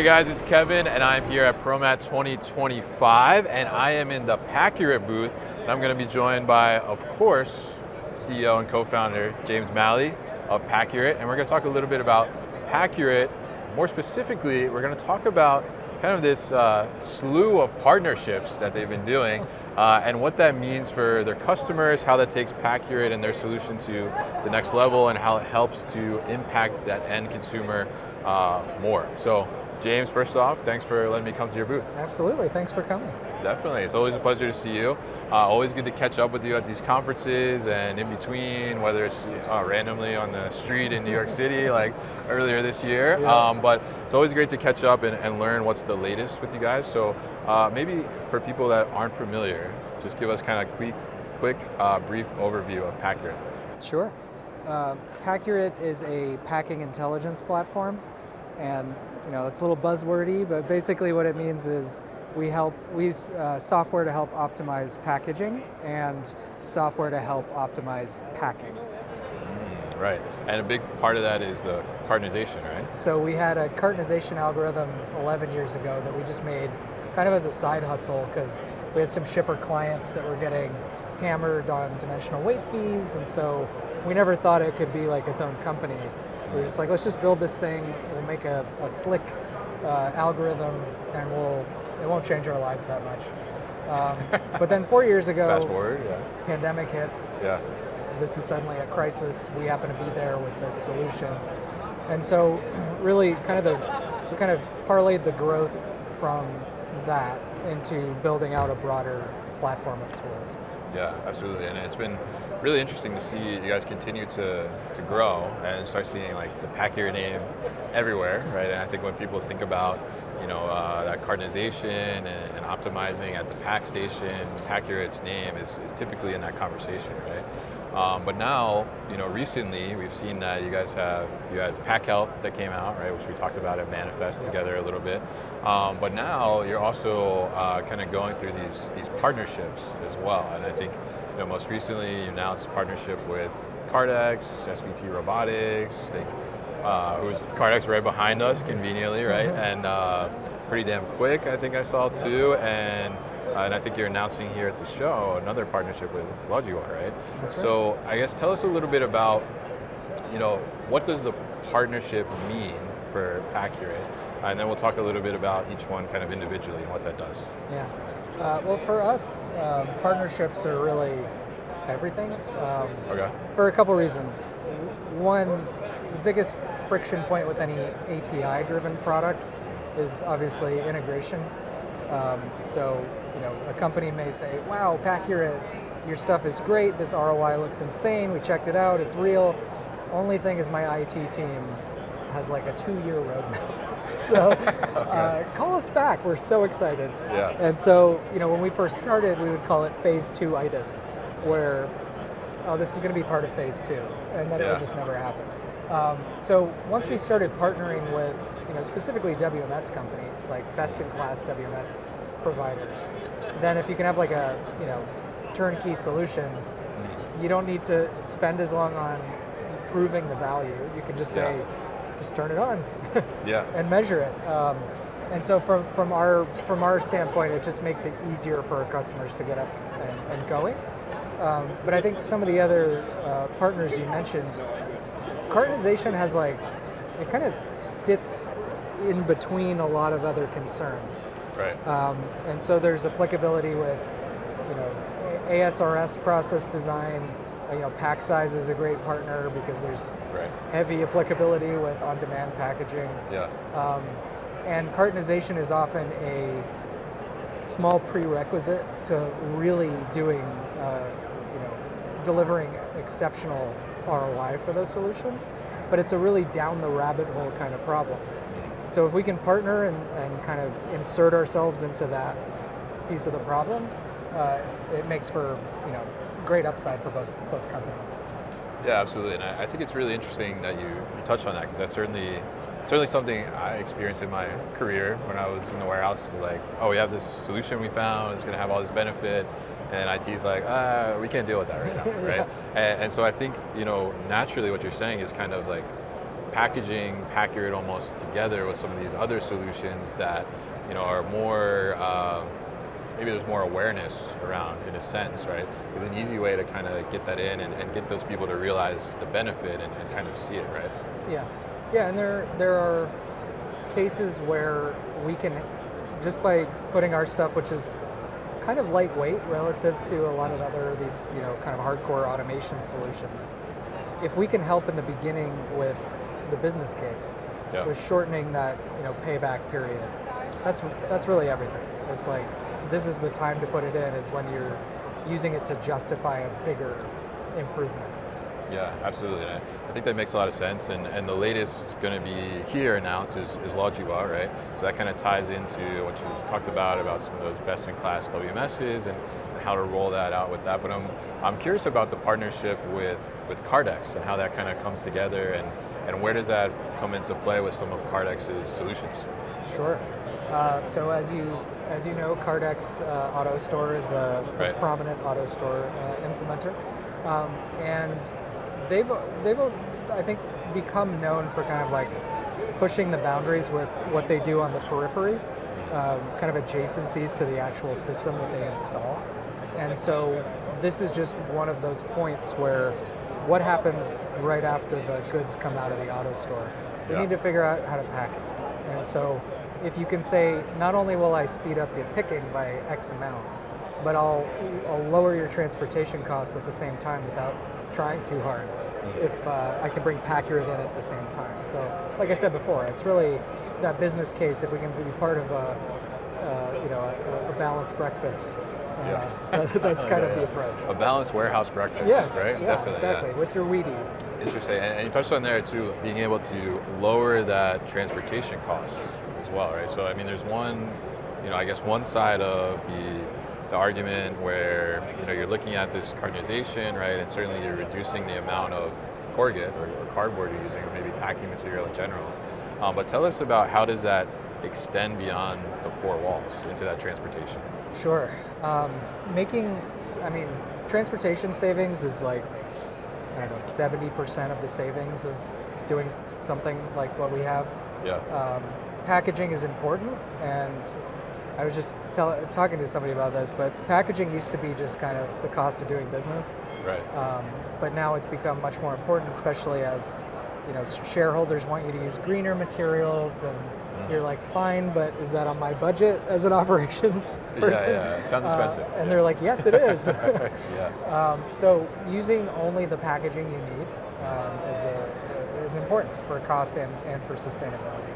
Hey guys, it's Kevin, and I'm here at ProMat 2025, and I am in the Paccurate booth, and I'm going to be joined by, of course, CEO and co-founder James Malley of Paccurate, and we're going to talk a little bit about Paccurate. More specifically, we're going to talk about kind of this slew of partnerships that they've been doing, and what that means for their customers, how that takes Paccurate and their solution to the next level, and how it helps to impact that end consumer more. So, James, first off, thanks for letting me come to your booth. Absolutely, thanks for coming. Definitely, it's always a pleasure to see you. Always good to catch up with you at these conferences and in between, whether it's randomly on the street in New York City, like earlier this year. Yeah. But it's always great to catch up and learn what's the latest with you guys. So maybe for people that aren't familiar, just give us kind of quick brief overview of Paccurate. Sure. Paccurate is a packing intelligence platform, and it's a little buzzwordy, but basically what it means is we use software to help optimize packaging and software to help optimize packing. Right, and a big part of that is the cartonization, right? So we had a cartonization algorithm 11 years ago that we just made kind of as a side hustle because we had some shipper clients that were getting hammered on dimensional weight fees, and so we never thought it could be like its own company. We were just like, let's just build this thing, we'll make a slick algorithm, and it won't change our lives that much. But then 4 years ago, Fast forward, yeah. Pandemic hits. Yeah. This is suddenly a crisis. We happen to be there with this solution. And so really we kind of parlayed the growth from that into building out a broader platform of tools. Yeah, absolutely, and it's been really interesting to see you guys continue to grow and start seeing like the Paccurate name everywhere, right? And I think when people think about that cartonization and optimizing at the pack station, Paccurate's name is typically in that conversation, right? But now, recently we've seen that you had Pack Health that came out, right, which we talked about at Manifest together a little bit. But now you're also kind of going through these partnerships as well, and I think most recently you announced a partnership with Cardex, SVT Robotics, who's Cardex right behind us conveniently, right? And pretty damn quick, I think I saw too, and I think you're announcing here at the show another partnership with Logua, right? That's right. So I guess tell us a little bit about, what does the partnership mean for Paccurate? And then we'll talk a little bit about each one kind of individually and what that does. Yeah. Well, for us, partnerships are really everything. Okay. For a couple reasons. One, the biggest friction point with any API-driven product is obviously integration. So, a company may say, wow, Paccurate, your stuff is great, this ROI looks insane, we checked it out, it's real. Only thing is my IT team has like a 2-year roadmap. So Okay. Call us back, we're so excited. Yeah. And so, when we first started, we would call it phase 2-itis, where, this is going to be part of phase 2, and then it would just never happen. So once we started partnering with, specifically WMS companies, like best-in-class WMS providers, then if you can have like a, turnkey solution, you don't need to spend as long on proving the value. You can just say, just turn it on and measure it. And so from our standpoint, it just makes it easier for our customers to get up and going. But I think some of the other partners you mentioned, cartonization has it kind of sits in between a lot of other concerns. Right. And so there's applicability with, ASRS process design. Pack size is a great partner because there's heavy applicability with on-demand packaging. Yeah. And cartonization is often a small prerequisite to really doing, delivering exceptional ROI for those solutions, but it's a really down the rabbit hole kind of problem. So if we can partner and kind of insert ourselves into that piece of the problem, it makes for great upside for both companies. Yeah, absolutely, and I think it's really interesting that you touched on that, because that's certainly something I experienced in my career when I was in the warehouse. It's like, oh, we have this solution we found, it's going to have all this benefit, and IT's like, we can't deal with that right now, right? And so I think, naturally what you're saying is kind of like packaging Paccurate almost together with some of these other solutions that, are more, maybe there's more awareness around in a sense, right? It's an easy way to kind of get that in and get those people to realize the benefit and kind of see it, right? Yeah, and there are cases where we can, just by putting our stuff, which is kind of lightweight relative to a lot of other these kind of hardcore automation solutions, if we can help in the beginning with the business case, with shortening that payback period, that's really everything. It's like, this is the time to put it in, is when you're using it to justify a bigger improvement. Yeah, absolutely. And I think that makes a lot of sense. And the latest going to be here announced is Logiwa, right? So that kind of ties into what you talked about some of those best-in-class WMSs and how to roll that out with that. But I'm curious about the partnership with Cardex and how that kind of comes together, and where does that come into play with some of Cardex's solutions? Sure. So as you know, Cardex Auto Store is a prominent auto store implementer, and they've I think become known for kind of like pushing the boundaries with what they do on the periphery, kind of adjacencies to the actual system that they install. And so this is just one of those points where what happens right after the goods come out of the auto store? They need to figure out how to pack it. And so if you can say, not only will I speed up your picking by X amount, but I'll lower your transportation costs at the same time without trying too hard, if I can bring Paccurate in at the same time. So like I said before, it's really that business case. If we can be part of a balanced breakfast, that's kind of the approach. A balanced warehouse breakfast, yes, right? Yeah, definitely, exactly, with your Wheaties. Interesting, and you touched on there too, being able to lower that transportation cost as well, right? So I mean, there's one, I guess one side of the argument where you're looking at this cartonization, right, and certainly you're reducing the amount of corrugate or cardboard you're using, or maybe packing material in general. But tell us about how does that extend beyond the four walls into that transportation? Sure. Transportation savings is like, 70% of the savings of doing something like what we have. Packaging is important, and I was just talking to somebody about this, but packaging used to be just kind of the cost of doing business. Right. But now it's become much more important, especially as shareholders want you to use greener materials, and you're like, fine, but is that on my budget as an operations person? Yeah, it sounds expensive. And they're like, yes, it is. So using only the packaging you need is important for cost and for sustainability.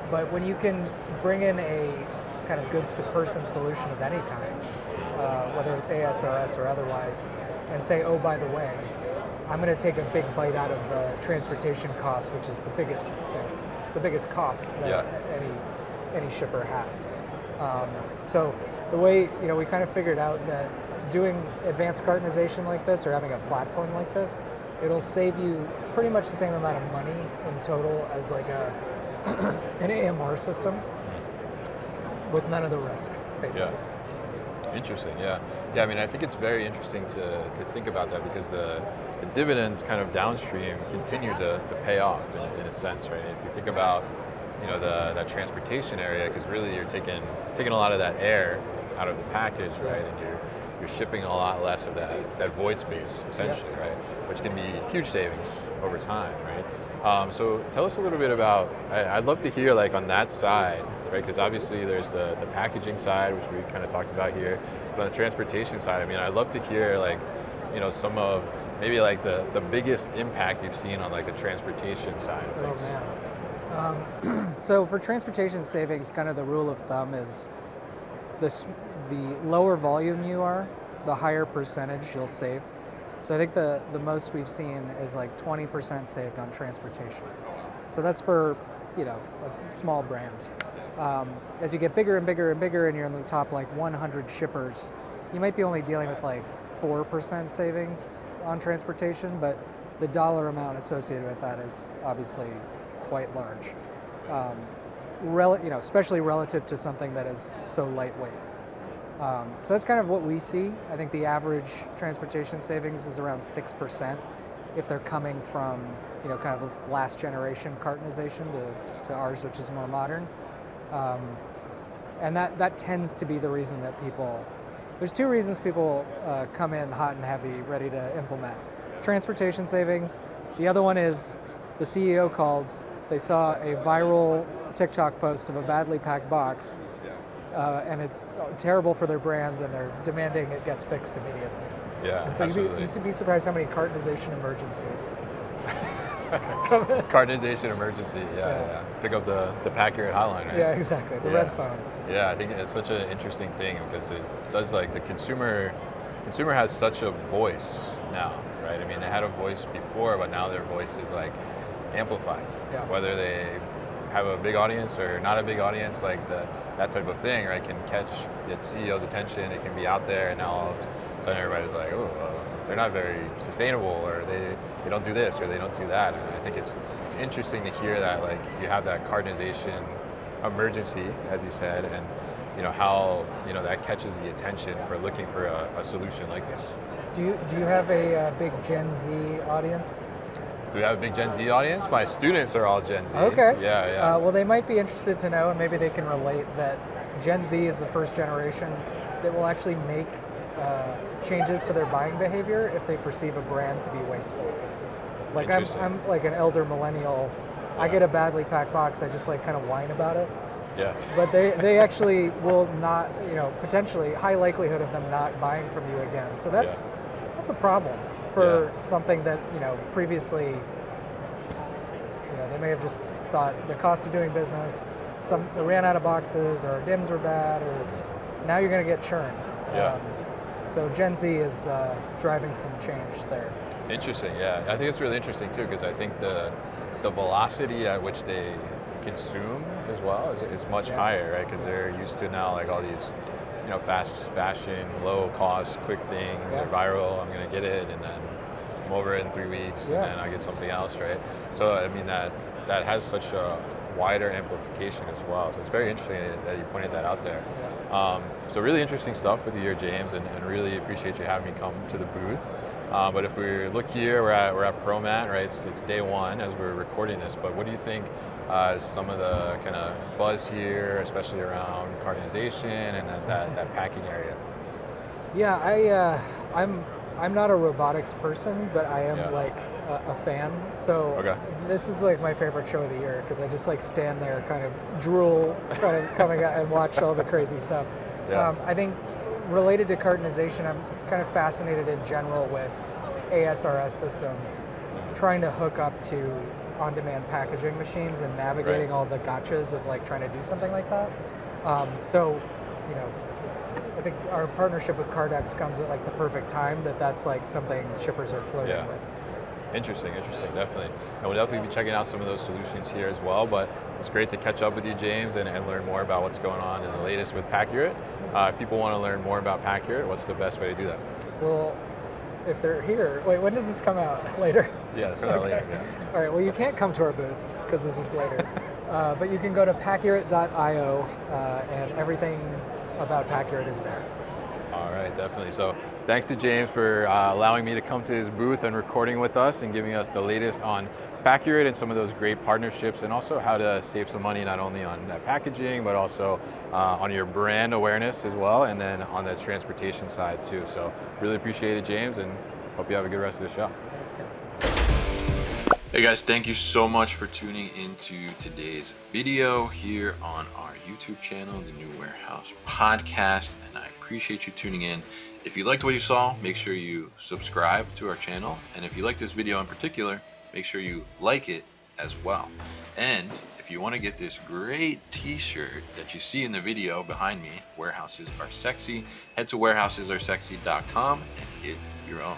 But when you can bring in a kind of goods to person solution of any kind, whether it's ASRS or otherwise, and say, oh, by the way, I'm going to take a big bite out of the transportation cost, which is the biggest, it's the biggest cost that any shipper has. So the way, we kind of figured out that doing advanced cartonization like this, or having a platform like this, it'll save you pretty much the same amount of money in total as like an AMR system with none of the risk, basically. Interesting, yeah. I mean, I think it's very interesting to think about that, because the dividends kind of downstream continue to pay off in a sense, right? If you think about, that transportation area, because really you're taking a lot of that air out of the package, right? And you're shipping a lot less of that void space, essentially, right? Which can be huge savings over time, right? So tell us a little bit about, I'd love to hear like on that side, right? Because obviously there's the packaging side, which we kind of talked about here. But on the transportation side, I mean, I'd love to hear like, some of maybe like the biggest impact you've seen on like the transportation side of things. Oh man. So for transportation savings, kind of the rule of thumb is the lower volume you are, the higher percentage you'll save. So I think the most we've seen is like 20% saved on transportation. So that's for, a small brand. As you get bigger and bigger and bigger, and you're in the top like 100 shippers, you might be only dealing with like 4% savings on transportation, but the dollar amount associated with that is obviously quite large. Especially relative to something that is so lightweight. So that's kind of what we see. I think the average transportation savings is around 6%. if they're coming from, kind of last generation cartonization to ours, which is more modern. And that tends to be the reason that there's two reasons people come in hot and heavy, ready to implement. Transportation savings. The other one is the CEO called, they saw a viral TikTok post of a badly packed box, and it's terrible for their brand, and they're demanding it gets fixed immediately. Yeah, and so you'd be surprised how many cartonization emergencies. Cartonization emergency, yeah. Pick up the Paccurate hotline, right? Yeah, exactly, the red phone. Yeah, I think it's such an interesting thing because it does, like, the consumer has such a voice now, right? I mean, they had a voice before, but now their voice is like amplified. Yeah. Whether they have a big audience or not a big audience, like that type of thing, right, can catch the CEO's attention. It can be out there, and now all of a sudden everybody's like, oh, they're not very sustainable, or they don't do this, or they don't do that. And I think it's interesting to hear that, like, you have that cartonization emergency, as you said, and how that catches the attention for looking for a solution like this. Do you have a big Gen Z audience? Do we have a big Gen Z audience? My students are all Gen Z. Okay. Yeah. Well, they might be interested to know, and maybe they can relate, that Gen Z is the first generation that will actually make changes to their buying behavior if they perceive a brand to be wasteful. Like I'm like an elder millennial. Yeah. I get a badly packed box. I just like kind of whine about it. Yeah. But they actually will not, potentially high likelihood of them not buying from you again. So that's a problem for something that, previously, they may have just thought the cost of doing business, they ran out of boxes, or DIMs were bad, or now you're going to get churn. Yeah. So Gen Z is driving some change there. Interesting, yeah. I think it's really interesting too, because I think the velocity at which they consume as well is much higher, right? Because they're used to now, like, all these, fast fashion, low cost, quick things. They're viral. I'm gonna get it, and then I'm over it in 3 weeks, and then I get something else, right? So I mean that has such a wider amplification as well. So it's very interesting that you pointed that out there. So really interesting stuff with you here, James, and really appreciate you having me come to the booth. But if we look here, we're at ProMat, right? It's day one as we're recording this. But what do you think is some of the kind of buzz here, especially around cartonization and that packing area? Yeah, I'm not a robotics person, but I am like a fan. So this is like my favorite show of the year, because I just like stand there, kind of drool, kind of coming out and watch all the crazy stuff. I think related to cartonization, I'm kind of fascinated in general with ASRS systems, trying to hook up to on-demand packaging machines and navigating all the gotchas of like trying to do something like that. So, I think our partnership with Cardex comes at like the perfect time. That's like something shippers are flirting with. Interesting, definitely. And we'll definitely be checking out some of those solutions here as well, but it's great to catch up with you, James, and learn more about what's going on in the latest with Paccurate. If people want to learn more about Paccurate, what's the best way to do that? Well, if they're here, wait, when does this come out? Later? Yeah, it's coming out later. Yeah. All right, well, you can't come to our booth because this is later. But you can go to paccurate.io, and everything about Paccurate is there. All right, definitely. So thanks to James for allowing me to come to his booth and recording with us and giving us the latest on Paccurate and some of those great partnerships, and also how to save some money not only on that packaging, but also on your brand awareness as well, and then on the transportation side too. So really appreciate it, James, and hope you have a good rest of the show. Thanks, Ken. Hey guys, thank you so much for tuning into today's video here on our YouTube channel, The New Warehouse Podcast, and I appreciate you tuning in. If you liked what you saw, make sure you subscribe to our channel, and if you like this video in particular, make sure you like it as well. And if you want to get this great t-shirt that you see in the video behind me, Warehouses Are Sexy, head to warehousesaresexy.com and get your own.